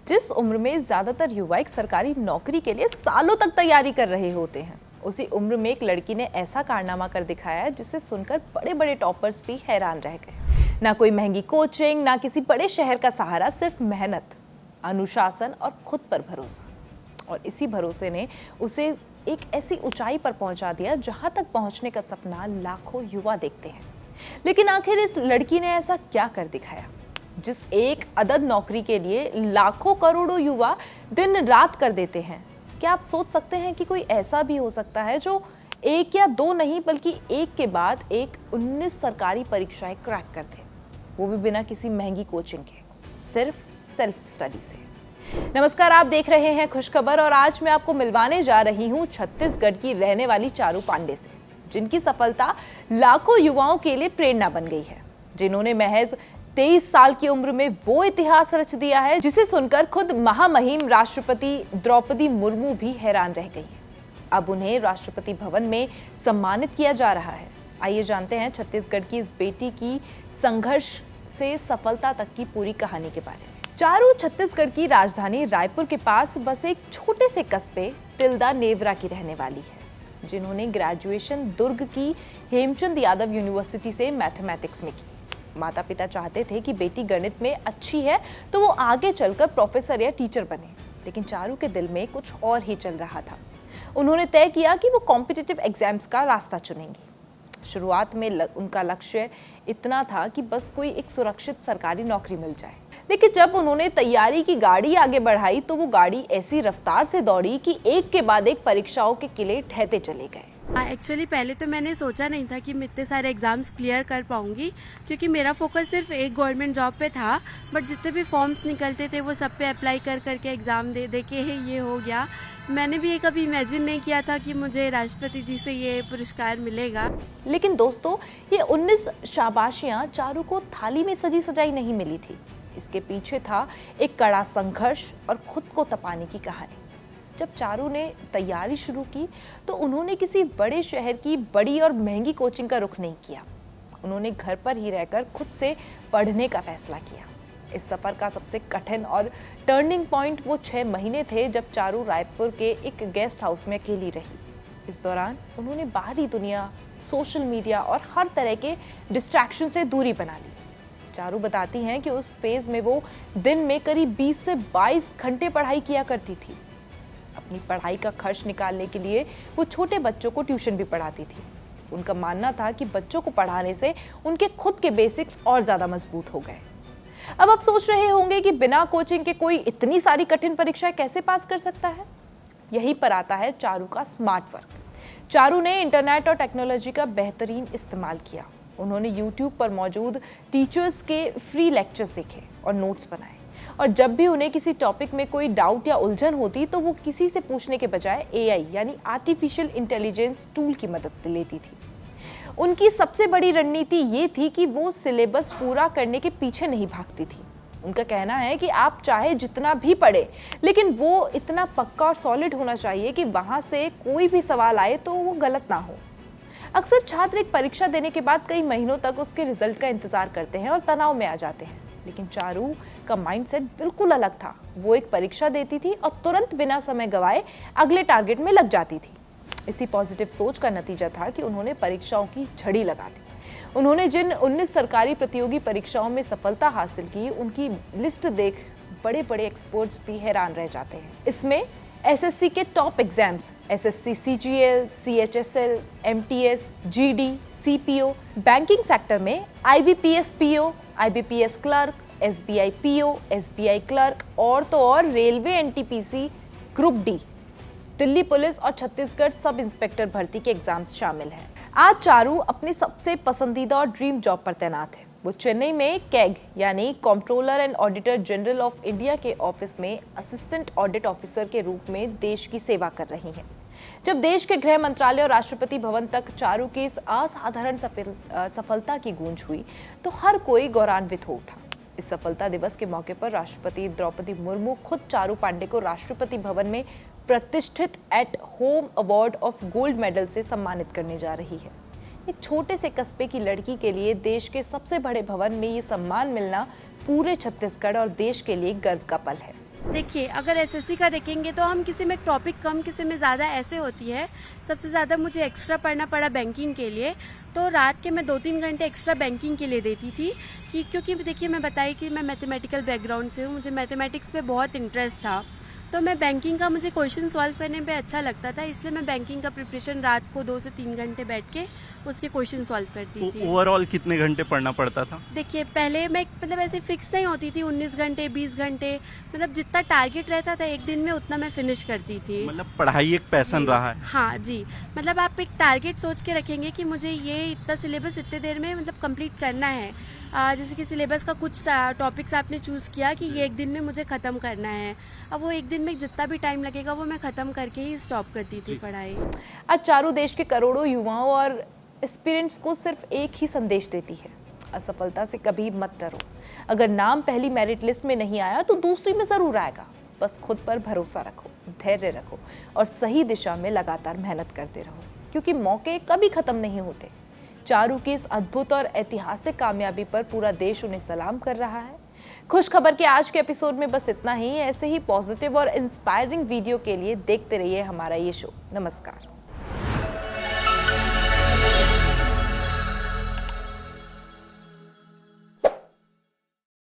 जिस उम्र में ज्यादातर युवा एक सरकारी नौकरी के लिए सालों तक तैयारी कर रहे होते हैं, उसी उम्र में एक लड़की ने ऐसा कारनामा कर दिखाया जिसे सुनकर बड़े बड़े टॉपर्स भी हैरान रह गए। ना कोई महंगी कोचिंग, ना किसी बड़े शहर का सहारा, सिर्फ मेहनत, अनुशासन और खुद पर भरोसा। और इसी भरोसे ने उसे एक ऐसी ऊंचाई पर पहुंचा दिया जहां तक पहुंचने का सपना लाखों युवा देखते हैं। लेकिन आखिर इस लड़की ने ऐसा क्या कर दिखाया जिस एक अदद नौकरी के लिए लाखों करोड़ों युवा दिन रात कर देते हैं? क्या आप सोच सकते हैं कि कोई ऐसा भी हो सकता है जो एक या दो नहीं बल्कि एक के बाद एक 19 सरकारी परीक्षाएं क्रैक कर दे, वो भी बिना किसी महंगी कोचिंग के, सिर्फ सेल्फ स्टडी से। नमस्कार, आप देख रहे हैं खुशखबर और आज मैं आपको मिलवाने जा रही हूं छत्तीसगढ़ की रहने वाली चारू पांडे से, जिनकी सफलता लाखों युवाओं के लिए प्रेरणा बन गई है, जिन्होंने महज 23 साल की उम्र में वो इतिहास रच दिया है जिसे सुनकर खुद महामहिम राष्ट्रपति द्रौपदी मुर्मू भी हैरान रह गई। अब उन्हें राष्ट्रपति भवन में सम्मानित किया जा रहा है। आइए जानते हैं छत्तीसगढ़ की इस बेटी की संघर्ष से सफलता तक की पूरी कहानी के बारे में। चारू छत्तीसगढ़ की राजधानी रायपुर के पास बस एक छोटे से कस्बे तिल्दा नेवरा की रहने वाली है, जिन्होंने ग्रेजुएशन दुर्ग की हेमचंद यादव यूनिवर्सिटी से मैथमेटिक्स में की। माता पिता चाहते थे कि बेटी गणित में अच्छी है तो वो आगे चलकर प्रोफेसर या टीचर बने, लेकिन चारू के दिल में कुछ और ही चल रहा था। उन्होंने तय किया कि वो कॉम्पिटिटिव एग्जाम्स का रास्ता चुनेंगी। शुरुआत में उनका लक्ष्य इतना था कि बस कोई एक सुरक्षित सरकारी नौकरी मिल जाए, लेकिन जब उन्होंने तैयारी की गाड़ी आगे बढ़ाई तो वो गाड़ी ऐसी रफ्तार से दौड़ी कि एक के बाद एक परीक्षाओं के किले ढहते चले गए। एक्चुअली पहले तो मैंने सोचा नहीं था कि मैं इतने सारे एग्ज़ाम्स क्लियर कर पाऊंगी, क्योंकि मेरा फोकस सिर्फ एक गवर्नमेंट जॉब पे था। बट जितने भी फॉर्म्स निकलते थे वो सब पे अप्लाई कर करके एग्ज़ाम दे के ये हो गया। मैंने भी ये कभी इमेजिन नहीं किया था कि मुझे राष्ट्रपति जी से ये पुरस्कार मिलेगा। लेकिन दोस्तों, ये 19 शाबाशियाँ चारू को थाली में सजी सजाई नहीं मिली थी। इसके पीछे था एक कड़ा संघर्ष और खुद को तपाने की कहानी। जब चारू ने तैयारी शुरू की तो उन्होंने किसी बड़े शहर की बड़ी और महंगी कोचिंग का रुख नहीं किया। उन्होंने घर पर ही रहकर खुद से पढ़ने का फैसला किया। इस सफर का सबसे कठिन और टर्निंग पॉइंट वो 6 महीने थे जब चारू रायपुर के एक गेस्ट हाउस में अकेली रही। इस दौरान उन्होंने बाहरी दुनिया, सोशल मीडिया और हर तरह के डिस्ट्रैक्शन से दूरी बना ली। चारू बताती हैं कि उस फेज में वो दिन में करीब 20 से 22 घंटे पढ़ाई किया करती थी। अपनी पढ़ाई का खर्च निकालने के लिए वो छोटे बच्चों को ट्यूशन भी पढ़ाती थी। उनका मानना था कि बच्चों को पढ़ाने से उनके खुद के बेसिक्स और ज्यादा मजबूत हो गए। अब आप सोच रहे होंगे कि बिना कोचिंग के कोई इतनी सारी कठिन परीक्षाएं कैसे पास कर सकता है? यही पर आता है चारू का स्मार्ट वर्क। चारू ने इंटरनेट और टेक्नोलॉजी का बेहतरीन इस्तेमाल किया। उन्होंने यूट्यूब पर मौजूद टीचर्स के फ्री लेक्चर्स देखे और नोट्स बनाए, और जब भी उन्हें किसी टॉपिक में कोई डाउट या उलझन होती तो वो किसी से पूछने के बजाय एआई यानी आर्टिफिशियल इंटेलिजेंस टूल की मदद लेती थी। उनकी सबसे बड़ी रणनीति ये थी कि वो सिलेबस पूरा करने के पीछे नहीं भागती थी। उनका कहना है कि आप चाहे जितना भी पढ़े, लेकिन वो इतना पक्का और सॉलिड होना चाहिए कि वहां से कोई भी सवाल आए तो वो गलत ना हो। अक्सर छात्र एक परीक्षा देने के बाद कई महीनों तक उसके रिजल्ट का इंतजार करते हैं और तनाव में आ जाते हैं, लेकिन चारू का माइंडसेट बिल्कुल अलग था। वो एक परीक्षा देती थी और तुरंत बिना समय गवाए अगले टारगेट में लग जाती थी। इसी पॉजिटिव सोच का नतीजा था कि उन्होंने परीक्षाओं की झड़ी लगा दी। उन्होंने जिन 19 सरकारी प्रतियोगी परीक्षाओं में सफलता हासिल की, उनकी लिस्ट देख बड़े बड़े एक्सपर्ट्स भी हैरान रह जाते हैं। इसमें एसएससी के top exams, SSC CGL, CHSL, MTS, GD, CPO, banking sector में IBPS PO, IBPS clerk, SBI PO, SBI clerk और तो और railway NTPC, group D, Delhi police और छत्तीसगढ़ सब इंस्पेक्टर भर्ती के एग्जाम्स शामिल हैं। आज चारू अपनी सबसे पसंदीदा और ड्रीम जॉब पर तैनात है। वो चेन्नई में कैग यानी controller and auditor general of India के ऑफिस में असिस्टेंट ऑडिट ऑफिसर के रूप में देश की सेवा कर रही हैं। जब देश के गृह मंत्रालय और राष्ट्रपति भवन तक चारू की इस असाधारण सफलता की गूंज हुई तो हर कोई गौरवान्वित हो उठा। इस सफलता दिवस के मौके पर राष्ट्रपति द्रौपदी मुर्मू खुद चारू पांडे को राष्ट्रपति भवन में प्रतिष्ठित at home award of gold medal से सम्मानित करने जा रही है। एक छोटे से कस्बे की लड़की के लिए देश के सबसे बड़े भवन में ये सम्मान मिलना पूरे छत्तीसगढ़ और देश के लिए गर्व का पल है। देखिए, अगर एसएससी का देखेंगे तो हम किसी में टॉपिक कम, किसी में ज़्यादा ऐसे होती है। सबसे ज़्यादा मुझे एक्स्ट्रा पढ़ना पड़ा बैंकिंग के लिए, तो रात के मैं 2-3 घंटे एक्स्ट्रा बैंकिंग के लिए देती थी कि क्योंकि देखिए मैं बताई कि मैं मैथमेटिकल बैकग्राउंड से हूँ, मुझे मैथमेटिक्स पे बहुत इंटरेस्ट था। तो मैं बैंकिंग का मुझे क्वेश्चन सॉल्व करने पे अच्छा लगता था, इसलिए मैं बैंकिंग का प्रिपरेशन रात को 2 से 3 घंटे बैठ के उसके क्वेश्चन सॉल्व करती थी। ओवरऑल कितने घंटे पढ़ना पड़ता था? देखिए, पहले मैं मतलब ऐसे फिक्स नहीं होती थी, 19 घंटे 20 घंटे, मतलब जितना टारगेट रहता था एक दिन में उतना मैं फिनिश करती थी। मतलब पढ़ाई एक पैशन जी, रहा है। हाँ जी, मतलब आप एक टारगेट सोच के रखेंगे कि मुझे ये इतना सिलेबस इतने देर में मतलब कंप्लीट करना है। जैसे कि सिलेबस का कुछ टॉपिक्स आपने चूज़ किया कि ये एक दिन में मुझे ख़त्म करना है, अब वो एक दिन में जितना भी टाइम लगेगा वो मैं ख़त्म करके ही स्टॉप करती थी पढ़ाई। आज चारू देश के करोड़ों युवाओं और एस्पिरेंट्स को सिर्फ एक ही संदेश देती है, असफलता से कभी मत डरो। अगर नाम पहली मेरिट लिस्ट में नहीं आया तो दूसरी में जरूर आएगा। बस खुद पर भरोसा रखो, धैर्य रखो और सही दिशा में लगातार मेहनत करते रहो, क्योंकि मौके कभी खत्म नहीं होते। चारू की इस अद्भुत और ऐतिहासिक कामयाबी पर पूरा देश उन्हें सलाम कर रहा है। खुश खबर के आज के एपिसोड में बस इतना ही। ऐसे ही पॉजिटिव और इंस्पायरिंग वीडियो के लिए देखते रहिए हमारा ये शो। नमस्कार।